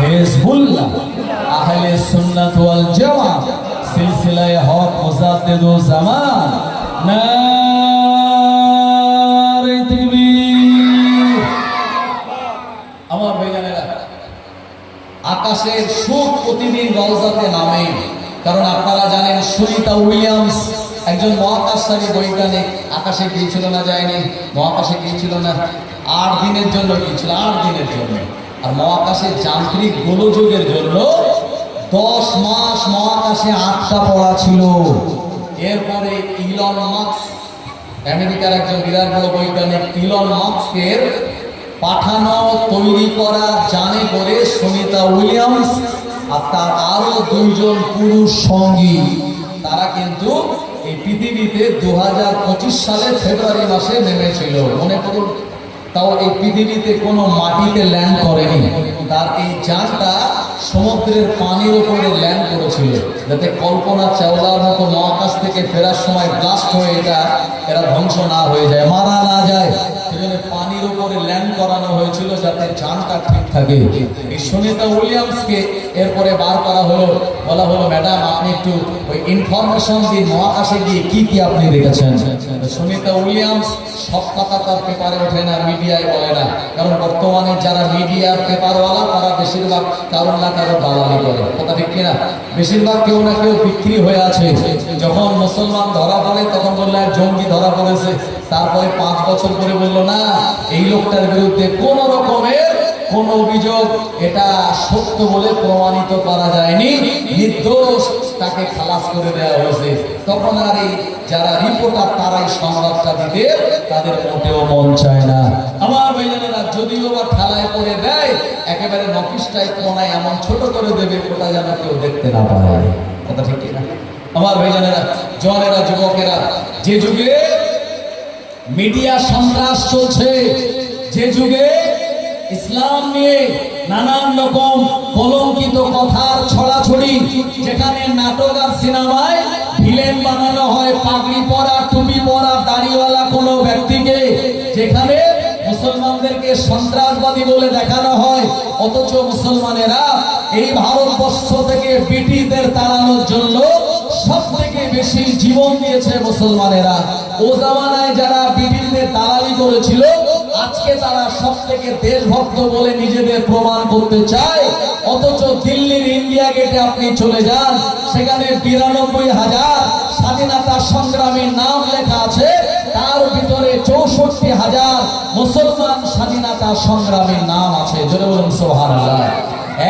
Hezbollah, আহলে সুন্নাত ওয়াল জামাত, সিলসিলায়ে হক মুজাদ্দিদুজ জামান, নারে তাকবীর। আমার ভাইজানেরা, আকাশের সুখ প্রতিদিন রওজাতে নামে, কারণ আপনারা জানেন সুনিতা উইলিয়ামস একজন মহাকাশচারী বৈজ্ঞানিক। আকাশে গিয়েছিল না, যায়নি? মহাকাশে গিয়েছিল না, 8 দিনের জন্য গিয়েছিল, 8 দিনের জন্য। আর মহাকাশের যান্ত্রিক গোলযোগের জন্য 10 মাস মহাকাশে আটকা পড়া ছিল। এরপরে ইলন মাস্ক, আমেরিকার একজন বিরাট বড় বৈজ্ঞানিক, ইলন মাস্কের পাঠানো তৈরি করা যানে করে সুনিতা উইলিয়ামস আর তার আরো 2 জন পুরুষ সঙ্গী, তারা কিন্তু এই পৃথিবীতে 2025 সালে ফেব্রুয়ারি মাসে নেমেছিল। মনে করুন, তাও এই পৃথিবীতে কোনো মাটিতে ল্যান্ড করেনি। তার এই যানটা সমুদ্রের পানির উপরে ল্যান্ড করেছিল, যাতে কল্পনা চাওলার মতো মহাকাশ থেকে ফেরার সময় ব্লাস্ট হয়ে এরা ধ্বংস না হয়ে যায়, মারা না যায়। সেজন্য পানির উপরে ল্যান্ড করানো হয়েছিল যাতে যানটা ঠিক থাকে। এই সুনিতা উইলিয়ামসকে এরপরে বার করা হলো, বলা হলো, ম্যাডাম আপনি একটু ওই ইনফরমেশন দিন, মহাকাশে গিয়ে কি কি আপনি দেখেছেন। সুনিতা উইলিয়ামস সব কথা তার পেপারে ওঠে না, মিডিয়ায় বলে না, কারণ বর্তমানে যারা মিডিয়ার পেপারওয়ালা তারা বেশিরভাগ কারণ না কারো দালালি করে। কথা ঠিক কিনা? বেশিরভাগ কেউ না কেউ বিক্রি হয়ে আছে। যখন মুসলমান ধরা পড়ে তখন বললো এক জঙ্গি ধরা পড়েছে, তারপরে 5 বছর পরে বললো না, এই লোকটার বিরুদ্ধে কোন রকমের কোন অভিযোগ এটা সত্য বলে প্রমাণিত করা যায়নি, নির্দোষ, তাকে খালাস করে দেওয়া হয়েছে। তখন আর এই যারা রিপোর্টার তারাই সংবাদটা দিতে তাদের মোটেও মন চায় না। আমার ভাইজানেরা, যদিও বা ঠেলায় পড়ে দেয়, একেবারে নকিশটাই কোনায় এমন ছোট করে দেবে ওটা যেন কেউ দেখতে না পায়। কথা ঠিক না? আমার ভাইজানেরা, জওয়ানেরা, যুবকেরা, যে যুগে মিডিয়া সন্ত্রাস চলছে, যে যুগে ইসলাম নিয়ে নানান রকম কলঙ্কিত কথার ছড়াছড়ি, যেখানে নাটক আর সিনেমায় ভিলেন বানানো হয় পাগড়ি পরা, টুপি পরা, দাড়িওয়ালা কোনো ব্যক্তিকে, যেখানে মুসলমানদেরকে সন্ত্রাসবাদী বলে দেখানো হয়, অথচ মুসলমানেরা এই ভারতবর্ষ থেকে ব্রিটিশদের তাড়ানোর জন্য সব থেকে বেশি জীবন দিয়েছে মুসলমানেরা। ও জামানায় যারা ব্রিটিশদের দালালি করেছিল, আজকে তারা সব থেকে দেশভক্ত বলে নিজেদের প্রমাণ করতে চায়। অথচ দিল্লির ইন্ডিয়া গেটে আপনি চলে যান, সেখানে 92,000 স্বাধীনতা সংগ্রামীর নাম লেখা আছে, তার ভিতরে 64,000 মুসলমান স্বাধীনতা সংগ্রামীর নাম আছে। জোরে বলুন সুবহানাল্লাহ।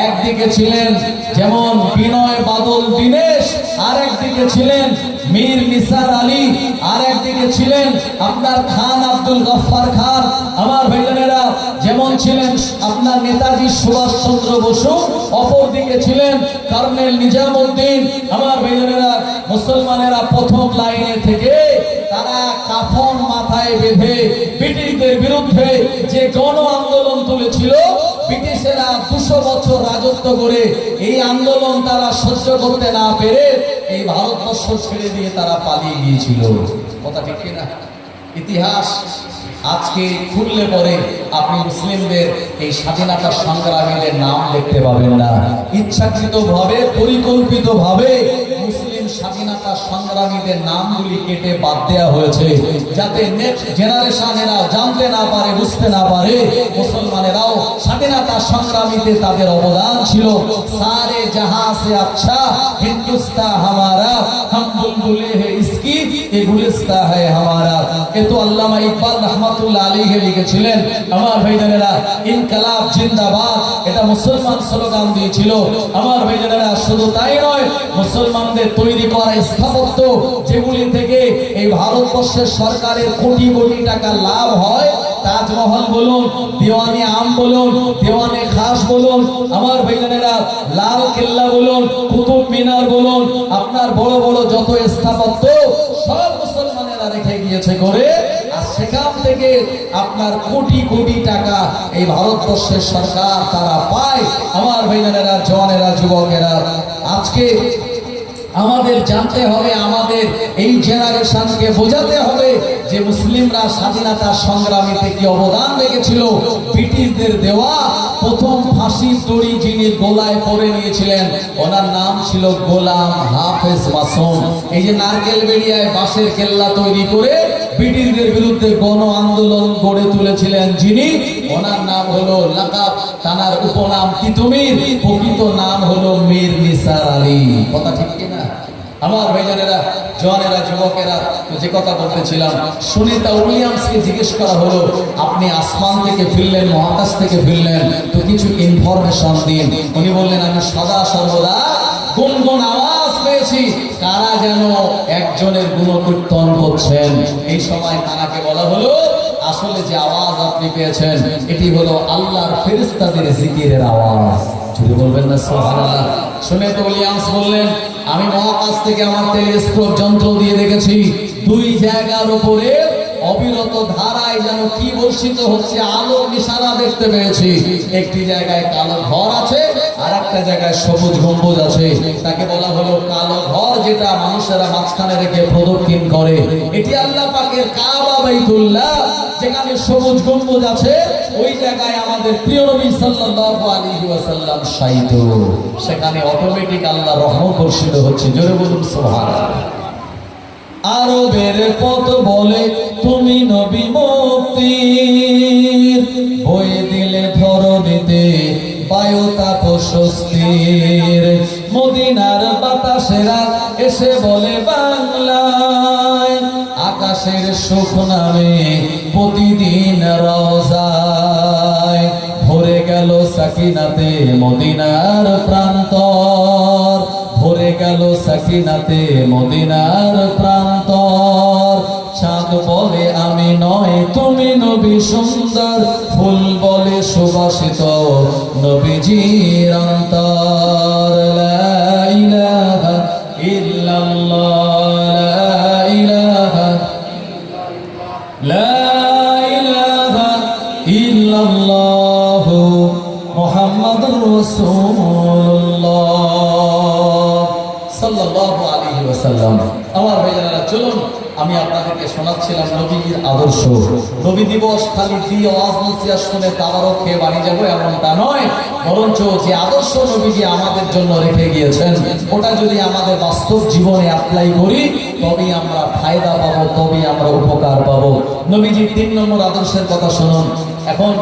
একদিকে ছিলেন যেমন বিনয় বাদল দীনেশ, আর একদিকে ছিলেন মীর নিসার আলী, আর একদিকে ছিলেন আপনার খান আব্দুল গফফার খান। আমার ভাইজানেরা, যেমন ছিলেন আপনার নেতাজি সুভাষচন্দ্র বসু, অপরদিকে ছিলেন কর্নেল নিজামউদ্দিন। আমার ভাইজানেরা, মুসলমানেরা প্রথম লাইনে থেকে তারা কাফন মাথায় বেঁধে ব্রিটিশদের বিরুদ্ধে যে গণ আন্দোলন তুলেছিল, ব্রিটিশেরা 200 বছর রাজত্ব করে এই আন্দোলন তারা সহ্য করতে না পেরে এই ভারতবর্ষ ছেড়ে দিয়ে তারা পালিয়ে গিয়েছিল। কথা ঠিক কিনা? ইতিহাস আজকে খুললে পরে আপনি মুসলিমদের এই স্বাধীনতা সংগ্রামীদের নাম দেখতে পাবেন না। ইচ্ছাকৃতভাবে, পরিকল্পিতভাবে মুসলিম স্বাধীনতা সংগ্রামীদের নামগুলি কেটে বাদ দেওয়া হয়েছে, যাতে নেক্সট জেনারেশনেরা জানতে না পারে, বুঝতে না পারে মুসলমানেরাও স্বাধীনতা সংগ্রামীতে তাদের অবদান ছিল। সারে জাহাঁ সে আচ্ছা হিন্দুস্তান হামারা, হাম বুলবুলে হে ইসকি, এ গুলিস্তা হ্যায় হামারা। এ তো আল্লামা ইকবাল রহমাতুল্লাহ আলাইহি লিখেছিলেন। আমার ভাইজানেরা, ইনকালাব জিন্দাবাদ এটা মুসলমান স্লোগান দিয়েছিল। আমার ভাইজানেরা, শুধু তাই নয়, মুসলমানদের তৈরি করা স্থাপত্য, যেগুলি থেকে এই ভারতবর্ষের সরকারের কোটি কোটি টাকা লাভ হয়, তাজমহল বলুন, দেওয়ানি আম বলুন, দেওয়ানে খাস বলুন, আমার ভাইজানেরা, লাল কেল্লা বলুন, কুতুব মিনার বলুন, আপনার বড় বড় যত স্থাপত্য সব মুসলমানেরা রেখে গিয়েছে করে। আর সেখান থেকে আপনার কোটি কোটি টাকা এই ভারতবর্ষের সরকার তারা পায়। আমার ভাইজানেরা, জওয়ানেরা, যুবকেরা, আজকে আমাদের জানতে হবে, আমাদের এই জেনারেশনকে বোঝাতে হবে যে মুসলিমরা স্বাধীনতা সংগ্রামীতে কি অবদান রেখেছিল। ব্রিটিশদের দেওয়া প্রথম ফাঁসির দড়ি যিনি গলায় পরে নিয়েছিলেন ওনার নাম ছিল গোলাম হাফেজ মাসুম। এই যে নারকেল বেড়িয়ায় বাঁশের কেল্লা তৈরি করে ব্রিটিশদের বিরুদ্ধে গণ আন্দোলন গড়ে তুলেছিলেন যিনি, ওনার নাম হলো লাকাব, তানার উপনাম তিতুমির, প্রকৃত নাম হলো মীর নিসার আলী। কথা ঠিক কিনা? আমার ভাইজানেরা, জওয়ানেরা, যুবকেরা, তো যে কথা বলতেছিলাম, সুনিতা উইলিয়ামসকে জিজ্ঞেস করা হলো আপনি আসমান থেকে ফিরলেন, মহাকাশ থেকে ফিরলেন, তো কিছু ইনফরমেশন দিন। উনি বললেন আমি সদা সর্বদা গুনগুন আওয়াজ পেয়েছি, কারা যেন একজনের গুণকীর্তন করছেন। এই সময় তানাকে বলা হলো আসলে যে আওয়াজ আপনি পেয়েছেন এটি হলো আল্লাহর ফেরেশতাদের জিকিরের আওয়াজ। যদি বলবেন না সুবহানাল্লাহ। সুনিতা উইলিয়ামস বললেন আমি মহাকাশ থেকে আমার টেলিস্কোপ যন্ত্র দিয়ে দেখেছি দুই জায়গার উপরে অবিরত ধারায় যেন কি বর্ষিত হচ্ছে, আলো নিশানা দেখতে পেয়েছি। একটি জায়গায় কালো ঘর আছে আর একটা জায়গায় সবুজ গম্বুজ আছে। তাকে বলা হলো কালো ঘর যেটা মানুষেরা মাঝখানে রেখে প্রদক্ষিণ করে, এটি আল্লাহ পাকের কাবা বাইতুল্লাহ। যেখানে সবুজ গম্বুজ আছে ওই জায়গায় আমাদের প্রিয় নবী সাল্লাল্লাহু আলাইহি ওয়াসাল্লাম শায়িত, সেখানে অটোমেটিক আল্লাহ রহমত বর্ষিত হচ্ছে। জোরে বলুন সুবহানাল্লাহ। আরবের পথ বলে তুমি নবী মুক্তির, বয়ে দিলে ধরণীতে বায়ুতাপ স্বস্তির। মদিনার বাতাসেরা এসে বলে বাংলায় আকাশের সুখ নামে প্রতিদিন রওজায় ভরে গেল সাকিনাতে মদিনার প্রান্তর, ভরে গেল সাকিনাতে মদিনার প্রান্তর। চাঁদ বলে আমি নয় তুমি নবী সুন্দর, ফুল বলে সুবাসিত নবীজির অন্তর। লা ইলাহা ইল্লাল্লাহ, লা ইলাহা লা ইলাহা ইল্লাল্লাহ মুহাম্মাদুর রাসূলুল্লাহ সাল্লাল্লাহু আলাইহি ওয়াসাল্লাম। আমার ভাইয়েরা চলুন আমি আপনাদেরকে শোনাচ্ছিলাম নবীর আদর্শ। নবী দিবস খালি দিয়ে ওয়াজ নসিহত শুনে তাবারক খেয়ে বাড়ি যাবো এমনটা নয়, বরঞ্চ যে আদর্শ নবীজি আমাদের জন্য রেখে গিয়েছেন ওটা যদি আমাদের বাস্তব জীবনে অ্যাপ্লাই করি তবেই আমরা ফায়দা পাবো, তবেই আমরা উপকার পাবো। নবীজি 3 নম্বর আদর্শের কথা শুনুন। এখন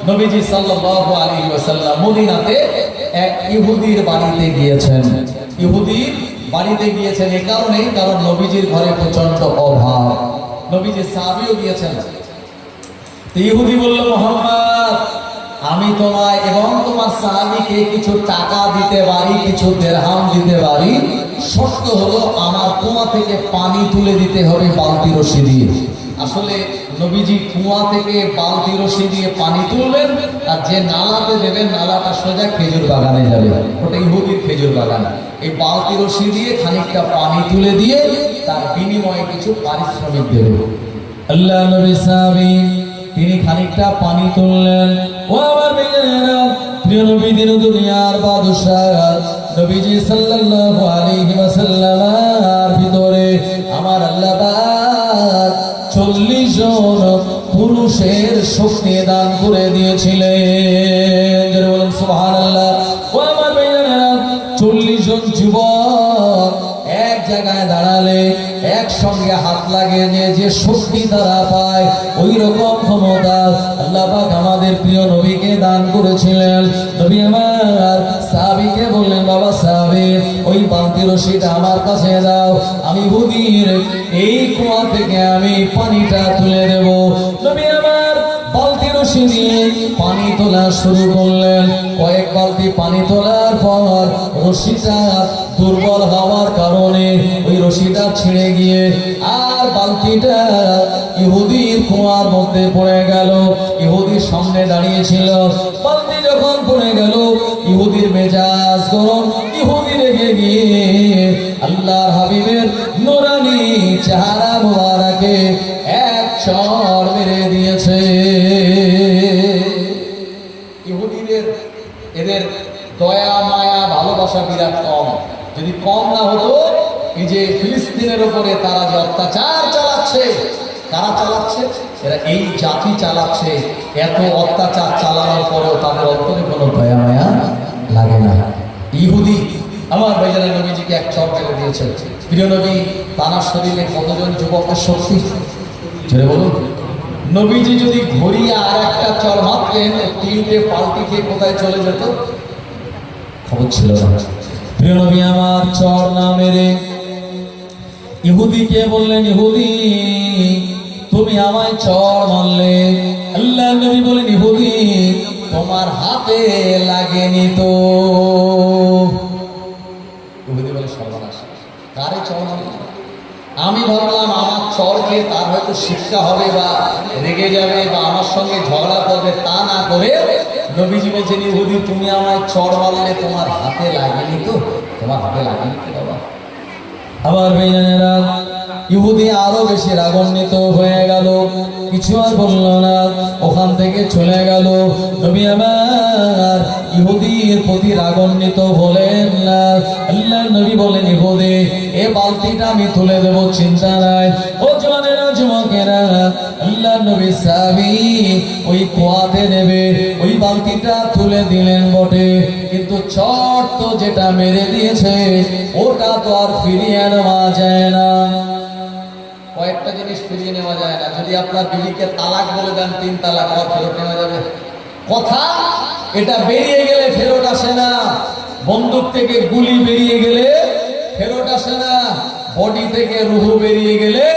নবীজি সাল্লাল্লাহু আলাইহি ওয়াসাল্লাম মদিনাতে এক ইহুদির বাড়িতে গিয়েছেন। ইহুদির বাড়িতে গিয়েছেন এই কারণেই, কারণ নবীজির ঘরে প্রচন্ড অভাব। নবীজি সাহাবীও গিয়েছেন। ইহুদি বলল মুহাম্মদ আমি তোমায় এবং তোমার সাহাবীকে কিছু টাকা দিতে পারি, কিছু দিরহাম দিতে পারি, শর্ত হলো আমার কুয়া থেকে পানি তুলে দিতে হবে বালতি রশি দিয়ে। আসলে নবীজি কুয়া থেকে বালতি রশি দিয়ে পানি তুলবেন আর যে নালাতে দেবেন নালাটা সোজা খেজুর বাগানে যাবে, ওটা ইহুদির খেজুর বাগান। এই বালতি রশি দিয়ে খানিকটা পানি তুলে দিয়ে তার বিনিময়ে কিছু পারিশ্রমিক দেবে। আল্লাহ নবী সাহাবী তিনি খানিকটা পানি তুললেন। ও আমার ভাইয়েরা, প্রিয় নবী দিন দুনিয়ার বাদশাহ নবীজি সাল্লাল্লাহু আলাইহি ওয়াসাল্লামের ভিতরে আমার আল্লাহ পাক 40 জন পুরুষের শক্তি দান করে দিয়েছিলেন। যারা বলেন সুবহানাল্লাহ। ও আমার ভাইয়েরা, 40 জন যুবক এক জায়গায় দাঁড়ালে একসঙ্গে হাত লাগিয়ে নিয়ে যে শক্তি তারা পায় ওই রকম ক্ষমতা আল্লাহ পাক আমাদের প্রিয় নবীকে দান করেছিলেন। নবী আমার সাহাবীকে বললেন বাবা সাহাবী ওই বালতি রশিটা আমার কাছে দাও, আমি ইহুদির এই কুয়া থেকে আমি পানিটা তুলে দেব। নবী আমার বালতি রশি নিয়ে পানি তোলা শুরু করলেন। কয়েক বালতি পানি তোলার পর রশিটা দুর্বল হওয়ার কারণে ওই রশিটা ছিঁড়ে গিয়ে আর বালতিটা ইহুদির কুয়ার মধ্যে পড়ে গেল। ইহুদির সামনে দাঁড়িয়েছিল। বালতি যখন পড়ে গেল ইহুদির মেজাজ গরম। ইহুদি রেগে গিয়ে আল্লাহর হাবিবের নূরানি চেহারা মোবারকে এক চড় মেরে দিয়েছে। ইহুদিদের এদের দয়া মায়া ভালোবাসা বিরাট কম। যদি কম না হতো এই যে ফিলিস্তিনের উপরে তারা যে অত্যাচার চালাচ্ছে কারা চালাচ্ছে? এরা এই জাতি চালাচ্ছে। এত অত্যাচার চালানোর পরেও তাদের অন্তরে কোনো দয়া মায়া লাগে না। ইহুদি আমার ভাইজানের নবীজিকে এক চর মেরে দিয়েছে। প্রিয় নবী তানার শরীরে কতজন যুবকের শক্তি ছেড়ে বলুন। নবীজি যদি ঘুরিয়ে আর একটা চর মারতেন, 3টে পাল্টি খেয়ে কোথায় চলে যেত খবর ছিল না। প্রিয় নবী আমার চর না মেরে ইহুদিকে বললেন, ইহুদি তুমি আমায় চর মারলে। আল্লাহ নবী বলেন, ইহুদি তোমার হাতে লাগেনি তো। ইহুদি বলে, সর্বনাশ, কারে চর মারলে? আমি ভাবলাম আমার চর খেয়ে তার হয়তো শিক্ষা হবে বা রেগে যাবে বা আমার সঙ্গে ঝগড়া করবে, তা না করে নবীজি বলছেন, ইহুদি তুমি আমায় চর মারলে, তোমার হাতে লাগেনি তো। তোমার হাতে লাগেনি তো বাবা। আবার বেইমানেরা ইহুদি আরো বেশি রাগান্বিত হয়ে গেল, কিছু আর বলল না, ওখান থেকে চলে গেল। নবী আমার ইহুদির প্রতি রাগান্বিত হলেন না। আল্লাহ নবী বলেন, ইহুদি এ বালতিটা আমি তুলে দেব, চিন্তা নাই। ও জওয়ানেরা, যুবকেরা, আল্লাহ নবী সাহাবী ওই কুয়াতে নেবে ওই বালতিটা তুলে দিলেন বটে, কিন্তু চট তো যেটা মেরে দিয়েছে ওটা তো আর ফিরিয়ে নেওয়া যায় না। কয়েকটা জিনিস ফিরিয়ে নেওয়া যায় না। যদি আপনার বিবিকে তালাক বলে দেন, 3 তালাক, আর ফেরত নেওয়া যাবে? কথা এটা বেরিয়ে গেলে ফেরত আসে না। বন্দুক থেকে গুলি বেরিয়ে গেলে ফেরত আসে না। বডি থেকে রুহু বেরিয়ে গেলে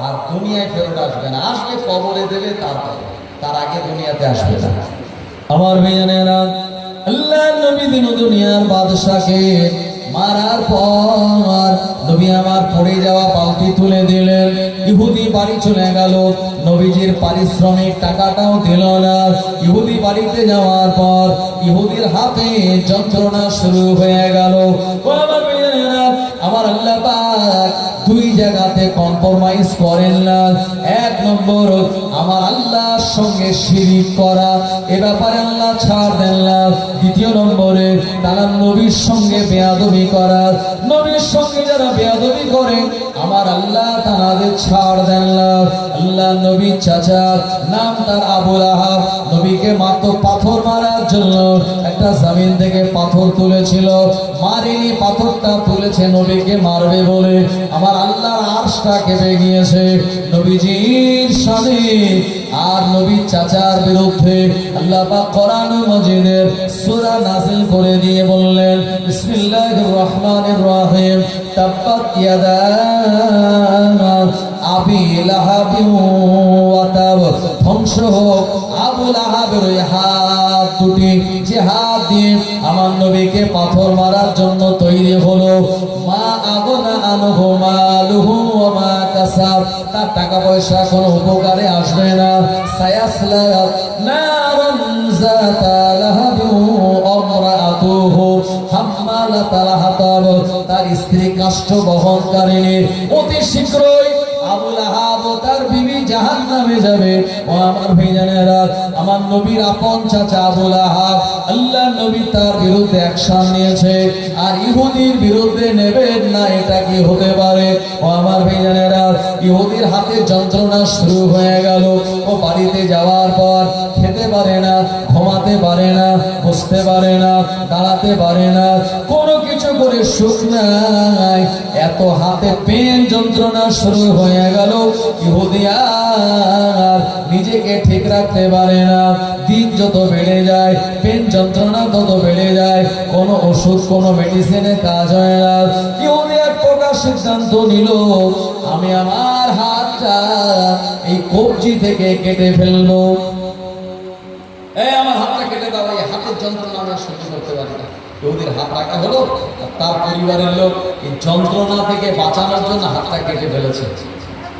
আর দুনিয়ায় ফেরত আসবে না। আসবে কবরে দেবে, তার আগে দুনিয়াতে আসবে না। আমার ভাইজানেরা, আল্লাহ নবী দিন দুনিয়ার বাদশাকে মারার পর নবী আমার পড়ে যাওয়া বালতি তুলে দিলেন। ইহুদি বাড়ি চলে গেল, নবীজির পারিশ্রমিক টাকাটাও দিল না। ইহুদি বাড়িতে যাওয়ার পর ইহুদির হাতে যন্ত্রণা শুরু হয়ে গেল। আমার আল্লাহ পাক 2 জায়গাতে কম্প্রোমাইজ করেন না। 1 নম্বর আমার আল্লাহর সঙ্গে শিরিক করা, এ ব্যাপারে আল্লাহ ছাড় দেন না। 2 নম্বরে তারা নবীর সঙ্গে বেয়াদবি করা, নবীর সঙ্গে যারা বেয়াদবি করে আমার আল্লাহ তাদের ছাড় দেন না। আল্লাহ নবীর চাচা নাম তার আবু লাহাব, নবীকে মাত্র পাথর মারার জন্য একটা জমিন থেকে পাথর তুলেছিল, মারিনি, পাথরটা তুলেছে নবীকে মারবে বলে। আমার আল্লাহর আরশটা কেঁপে গিয়েছে নবীজির সামনে। আর নবীর চাচার বিরুদ্ধে আল্লাহ পাক কোরআন মাজিদের সূরা নাযিল করে দিয়ে বললেন, বিসমিল্লাহির রহমানির রহিম, তাব্বাত ইয়াদা আবি লাহাবিন ওয়া তাব। ধ্বংস হোক আবু লাহাবের ওই হাত দুটি, যে হাত দিয়ে আমার নবীকে পাথর মারার জন্য তৈরি হলো। মা আগনা আনহু মালুহু ওয়া মা কাসাব, তার টাকা পয়সা কোনো উপকারে আসবে না। সায়াসলা নারান যাতা লাহাবিন ওয়া ইমরাআতুহু হাম্মালাতাল হাতাব, তার স্ত্রী কাষ্ঠ বহনকারিণী। অতি শীঘ্রই আবু লাহাব ও তার বিবি জাহান্নামে যাবে। ও আমার ভাইজানেরা, আমার নবীর আপন চাচা আবু লাহাব, আল্লাহ নবী তার বিরুদ্ধে অ্যাকশন নিয়েছে, আর ইহুদির বিরুদ্ধে নেবেন না, এটা কি হতে পারে? ও আমার ভাইজানেরা, ইহুদির হাতে যন্ত্রণা শুরু হয়ে গেল। ও বাড়িতে যাওয়ার পর খেতে পারে না, ঘুমাতে পারে না, বসতে পারে না, দাঁড়াতে পারে না, কোনো কিছু করে সুখ নাই। এত হাতে পেন যন্ত্রণা শুরু হয়ে গেল, ইহুদি আর নিজেকে ঠিক রাখতে পারে না। দিন যত বেড়ে যায়, পেন যন্ত্রণা তত বেড়ে যায়, কোনো ওষুধ কোনো মেডিসিনে কাজ হয় না। ইহুদি এক প্রকার সিদ্ধান্ত নিল, আমি আমার হাতটা এই কবজি থেকে কেটে ফেলবো। আমার হাতটা কেটে দাও, এই হাতের যন্ত্রণা আমি সহ্য করতে পারি না। ইহুদির হাত রাখা হলো, তার পরিবারের লোক এই যন্ত্রণা থেকে বাঁচানোর জন্য হাতটা কেটে ফেলেছে।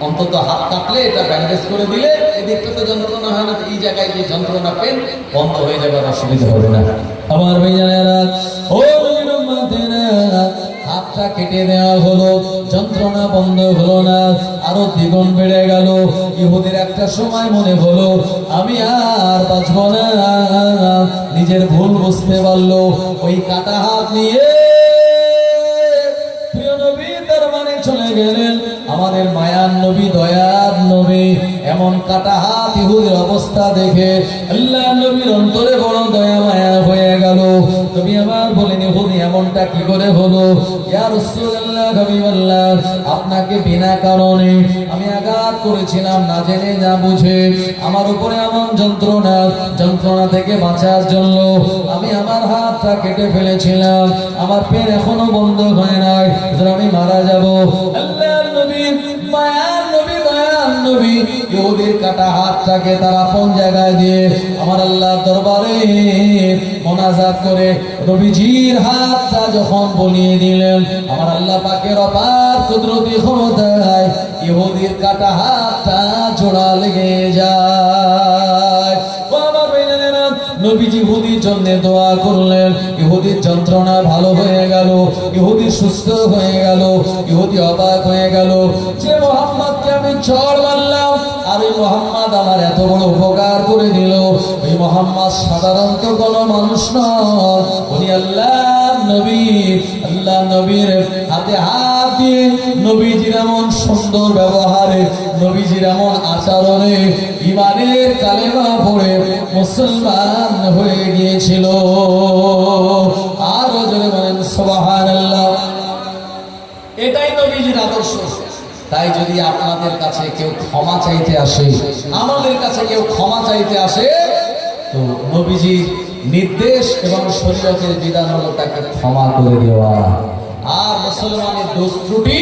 অন্তত হাত কাটলে এটা ব্যান্ডেজ করে দিলে এদিকটা তো যন্ত্রণা হয় না, এই জায়গায় যে যন্ত্রণা পেন বন্ধ হয়ে যাবে, অসুবিধা হবে না। আমার ভাইজানেরা, ও নবীর উম্মতেরা, হাতটা কেটে দেওয়া হলো, যন্ত্রণা বন্ধ হলো না, আরো দ্বিগুণ বেড়ে গেল। ইহুদির একটা সময় মনে হলো আমি আর বাঁচব না, নিজের ভুল বুঝতে পারলো। ওই কাটা হাত নিয়ে প্রিয় নবী তার মানে চলে গেলেন। আমাদের মায়ার নবী, দয়ার এমন কাটা হাত ইহুদির অবস্থা দেখে আল্লাহ নবীর অন্তরে বড় দয়া মায়া হয়ে গেল। নবী আমার বলেন, ইহুদি এমনটা কি করে হলো? ইয়া রাসূলুল্লাহ, হাবিবাল্লাহ, আপনাকে বিনা কারণে আমি আঘাত করেছিলাম, না জেনে না বুঝে। আমার উপরে এমন যন্ত্রণা থেকে বাঁচার জন্য আমি আমার হাতটা কেটে ফেলেছিলাম। আমার পেট এখনো বন্ধ হয় নাই, আমি মারা যাব। আল্লাহর নবী, মায়ার নবী, দয়ার নবী ইহুদির কাটা হাতটাকে তার আপন জায়গায় দিয়ে আমার আল্লাহর দরবারে মোনাজাত করে নবীজির হাতটা যখন বলিয়ে দিলেন, আমার আল্লাহ পাকের অপার কুদরতি ক্ষমতায় ইহুদির কাটা হাতটা জোড়া লেগে যায়। নবীজি ইহুদির জন্য দোয়া করলেন, ইহুদির যন্ত্রণা ভালো হয়ে গেল, ইহুদি সুস্থ হয়ে গেল, ইহুদি অবাক হয়ে গেল যে মুহাম্মদকে আমি চড় মারলাম আর ওই মুহাম্মদ আমার এত বড় উপকার করে দিল। ওই মুহাম্মদ সাধারণত কোনো মানুষ নয়, উনি আল্লাহর নবী। আল্লাহ নবীর হাতে হাত দিয়ে নবীজির এমন সুন্দর ব্যবহারে, নবীজির এমন আচরণে ইমানের কালেমা পড়ে মুসলমান হয়ে গিয়েছিল। আরো জোরে বলেন সুবহানাল্লাহ। এটাই নবীজির আদর্শ। তাই যদি আপনাদের কাছে কেউ ক্ষমা চাইতে আসে, আমাদের কাছে কেউ ক্ষমা চাইতে আসে, তো নবীজির নির্দেশ এবং শরীয়তের বিধান হলো তাকে ক্ষমা করে দেওয়া। আর মুসলমানের দোষ ত্রুটি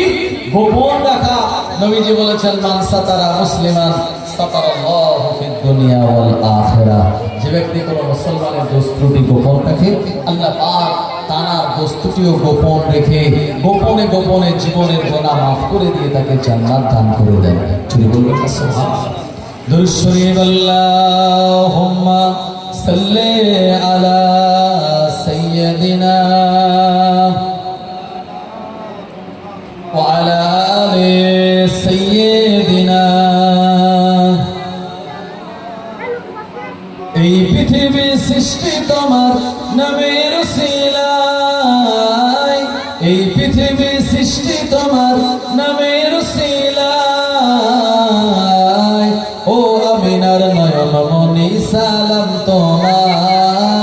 গোপন রাখা। নবীজি বলেছেন, মান সাতারা মুসলিমান সাতারাল্লাহু ফিদ দুনিয়া ওয়াল আখিরাহ। যে ব্যক্তি কোনো মুসলমানের দোষ ত্রুটি গোপন রাখে, আল্লাহ পাক তার দোষ ত্রুটিও গোপন রেখে গোপনে গোপনে জীবনের গুনাহ মাফ করে দিয়ে তাকে জান্নাত দান করে দেন। তিনি বলবেন সুবহানাল্লাহ। দুরূদ শরীফ, আল্লাহুম্মা সাল্লি আলা সাইয়্যিদিনা ওয়া আলা আলি সাইয়্যিদিনা। এই পৃথিবী সৃষ্টি তোমার নামের উসিলায়, এই পৃথিবী সৃষ্টি তোমার নামের উসিলায়। ও আমিনার নয়ন মনি সালাম তোমায়,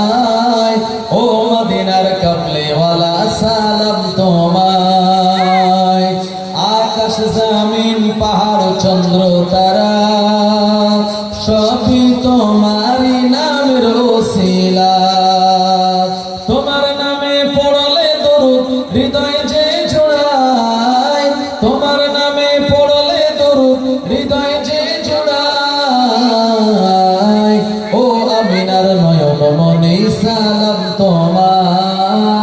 ও মদিনার কামলিওয়ালা সালাম তোমায়। আকাশ জমিন পাহাড় চন্দ্র তারা সবই তোমারই নামের ওসিলা। তোমার নামে পড়লে দরুদ হৃদয় যে জোড়ায়, তোমার নামে পড়লে দরুদ হৃদয় যে জোড়ায়। ও আমিনার নয়ন মনি সালাম তোমায়,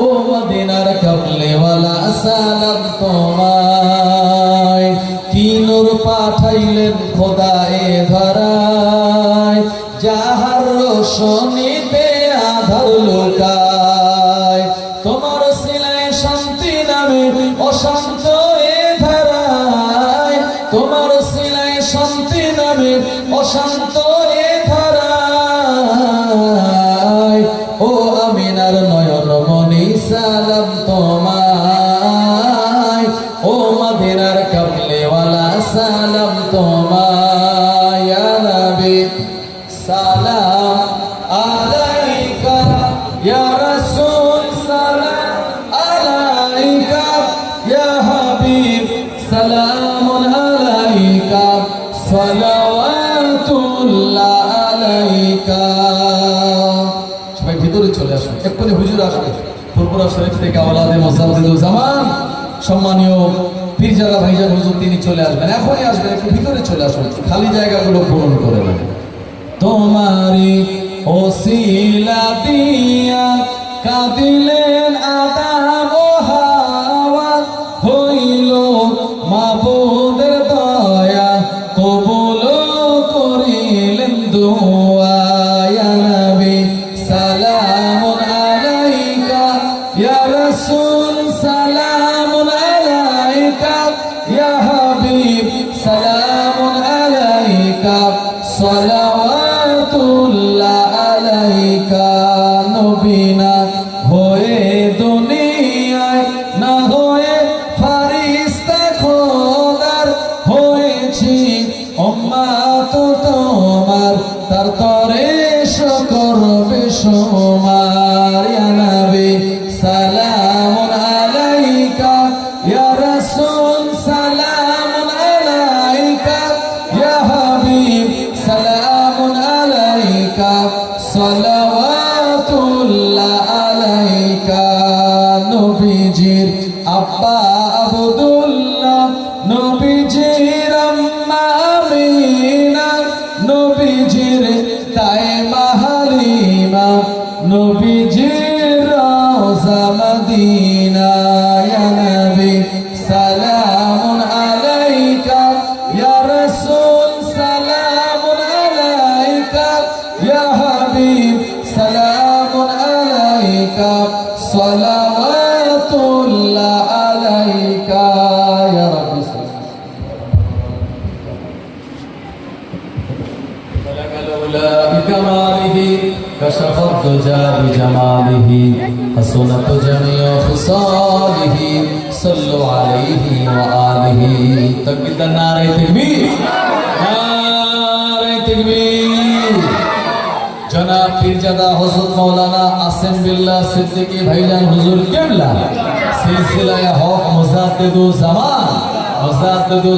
ও মদিনার কামলিওয়ালা সালাম তোমায়। কি নূর পাঠাইলেন খোদা এ ধরায়, যাহার রোশনীতে আধার লুকায়। তোমার সিলায় শান্তি নামে অশান্ত এ ধারায়, তোমার সিলায় শান্তি নামে অশান্ত এ ধারায়। ও আমিনার নয়ন মনি সালাম তোমায়, ও মদিনার কামলিওয়ালা সালাম তোমায়। ইয়া নবী সালাম আলাইকা, ইয়া রাসূল সালাম আলাইকা, ইয়া হাবিব সালামুন আলাইকা, সালাওয়াতুল্লাহ আলাইকা। সবাই ভিতরে চলে আসুন, এক্ষুনি হুজুর আসবে ফুরফুরা শরীফ থেকে আওলাদে মুসাদ্দিদুল জামান সম্মানীয় পীরজাদা ভাইজান হুজুর, তিনি চলে আসবেন, এখনই আসবেন। একটু ভিতরে চলে আসুন, খালি জায়গাগুলো পূরণ করে দেন। তোমারি ওসিলা দিয়া কাঁদিলেন আদম ও হাওয়া, হইল মাবুদের দয়া কবুল করিলেন দুআ। ইয়া নবী সালামুন আলাইকা, ইয়া রাসূল সালামুন আলাইকা, ইয়া হাবিব সালামুন আলাইকা, সালাওয়াতুল্লাহ আলাইকা। নবী না হয়ে দুনিয়ায়, না হয়ে ফারিস্তা খোদার হয়েছি ইয়া নবী সালামুন আলাইকা ইয়া রাসূল সালামুন আলাইকা ইয়া হাবিব সালামুন আলাইকা সালাওয়াতুল্লাহ আলাইকা নবীজির আব্বা আব্দুল্লাহ নবীজির আম্মা আমিনা নবীজির তাইমা হালিমা নবীজির রওজা মদিনা ইয়া নবী সালামুন আলাইকা ইয়া রাসূল সালামুন আলাইকা ইয়া হাবিব সালামুন আলাইকা সালাওয়াতুল্লাহ আলাইকা ইয়া রাব্বি خلق الأولى بكماله كشف الدجى بجماله حسنت جميع خصاله صلوا عليه وآله تكبير نعرہ تکبیر نعرہ تکبیر জনাব পীরজাদা হযরত মাওলানা আসিম বিল্লাহ সিদ্দিকী ভাইজান হুজুর কিবলা সিলসিলায়ে হক মুজাদ্দিদুল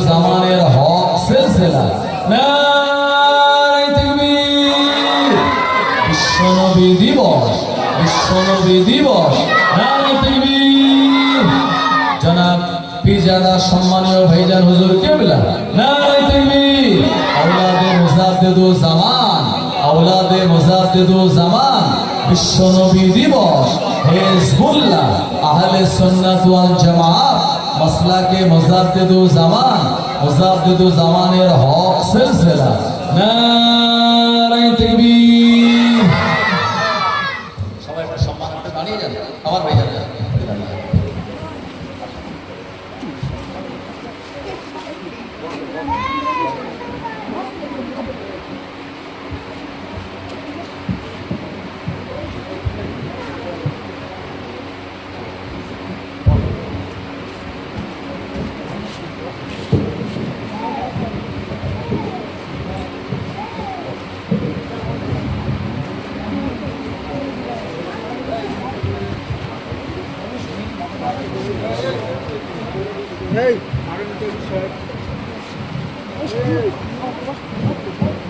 জামানের হক সিলসিলা নারে তাকবীর বিশ্বনবী দিবস নারে তাকবীর জনাব পীরজাদা সম্মানীয় ভাইজান হুজুর কিবলা নারে তাকবীর আওলাদে মুজাদ্দিদুল জামান বিশ্বনবী দিবস হিজবুল্লাহ আহলে সুন্নাত ওয়াল জামাত মাসলাকে মুজাদ্দিদুল জামানের হক সিলসিলা নারে তাকবীর সবাই একটা সম্মান করতে দাঁড়িয়ে যান আমার ভাইজান Hey, I don't know.